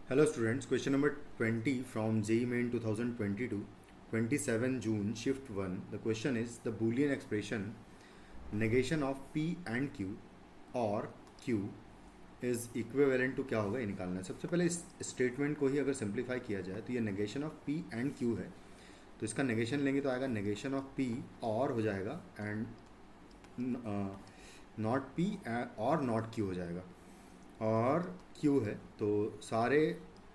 Hello students, question number 20 from JEE Main 2022, 27 June, shift 1. The question is the Boolean expression negation of P and Q or Q is equivalent to क्या होगा ये निकालना है। सबसे पहले इस statement को ही अगर सिंप्लीफाई किया जाए तो ये negation of P and Q है, तो इसका नेगेशन लेंगे तो आएगा नेगेशन ऑफ P और हो जाएगा एंड नॉट P और नॉट Q हो जाएगा। और Q है तो सारे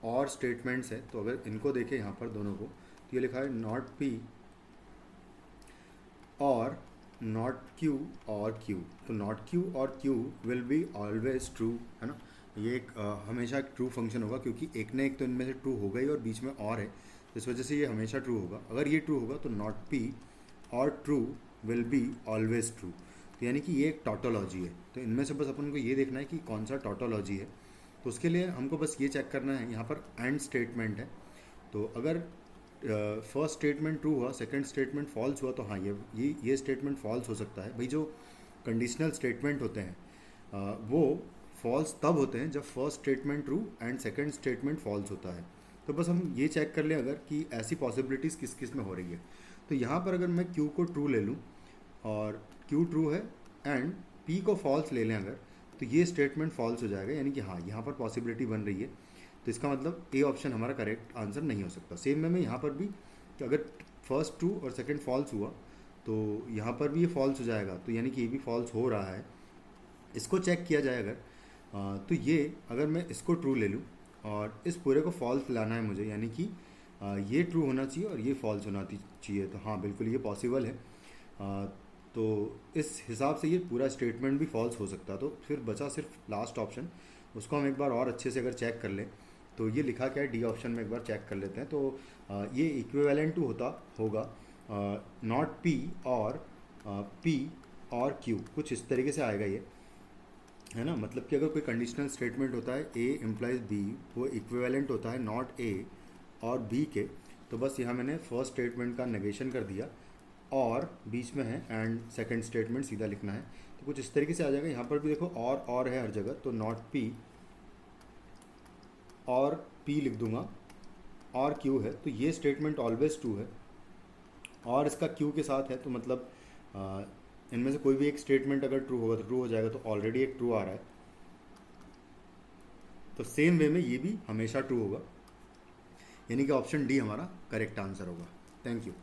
और स्टेटमेंट्स हैं, तो अगर इनको देखें यहाँ पर दोनों को तो ये लिखा है नॉट P और नॉट Q और Q, तो नॉट Q और Q will be always true, है ना। ये एक हमेशा एक ट्रू फंक्शन होगा क्योंकि एक ना एक तो इनमें से ट्रू होगा ही और बीच में और है, तो इस वजह से ये हमेशा ट्रू होगा। अगर ये ट्रू होगा तो नॉट P और true will be always true, तो यानी कि ये एक टॉटोलॉजी है। तो इनमें से बस अपन को ये देखना है कि कौन सा टॉटोलॉजी है, तो उसके लिए हमको बस ये चेक करना है। यहाँ पर एंड स्टेटमेंट है, तो अगर फर्स्ट स्टेटमेंट ट्रू हुआ, सेकंड स्टेटमेंट फॉल्स हुआ, तो हाँ ये स्टेटमेंट फॉल्स हो सकता है। भाई जो कंडीशनल स्टेटमेंट होते हैं वो फॉल्स तब होते हैं जब first statement true and second statement false होता है। तो बस हम ये चेक कर लें अगर कि ऐसी पॉसिबिलिटीज़ किस किस में हो रही है। तो यहाँ पर अगर मैं Q को ट्रू ले लूँ और Q ट्रू है एंड P को फॉल्स ले लें अगर, तो ये स्टेटमेंट फॉल्स हो जाएगा, यानी कि हाँ यहाँ पर पॉसिबिलिटी बन रही है। तो इसका मतलब ए ऑप्शन हमारा करेक्ट आंसर नहीं हो सकता। सेम में यहाँ पर भी कि अगर फर्स्ट ट्रू और सेकंड फॉल्स हुआ तो यहाँ पर भी ये फॉल्स हो जाएगा, तो यानी कि ये भी फॉल्स हो रहा है। इसको चेक किया जाए अगर तो ये अगर मैं इसको ट्रू ले लूँ और इस पूरे को फॉल्स लाना है मुझे, यानी कि ये ट्रू होना चाहिए और ये फॉल्स होना चाहिए, तो हाँ बिल्कुल ये पॉसिबल है। तो इस हिसाब से ये पूरा स्टेटमेंट भी फॉल्स हो सकता है। तो फिर बचा सिर्फ लास्ट ऑप्शन, उसको हम एक बार और अच्छे से अगर चेक कर लें तो ये लिखा क्या है डी ऑप्शन में, एक बार चेक कर लेते हैं। तो ये इक्विवेलेंट टू होगा नॉट P और P और Q, कुछ इस तरीके से आएगा ये, है ना। मतलब कि अगर कोई कंडीशनल स्टेटमेंट होता है A इम्प्लाइज B, वो इक्विवेलेंट होता है नॉट A और B के। तो बस यहाँ मैंने फर्स्ट स्टेटमेंट का नेगेशन कर दिया और बीच में है एंड सेकंड स्टेटमेंट सीधा लिखना है, तो कुछ इस तरीके से आ जाएगा। यहाँ पर भी देखो और है हर जगह, तो नॉट P और P लिख दूंगा और Q है, तो ये स्टेटमेंट ऑलवेज ट्रू है और इसका Q के साथ है, तो मतलब इनमें से कोई भी एक स्टेटमेंट अगर ट्रू होगा तो ट्रू हो जाएगा, तो ऑलरेडी एक ट्रू आ रहा है। तो सेम वे में ये भी हमेशा ट्रू होगा, यानी कि ऑप्शन डी हमारा करेक्ट आंसर होगा। Thank you.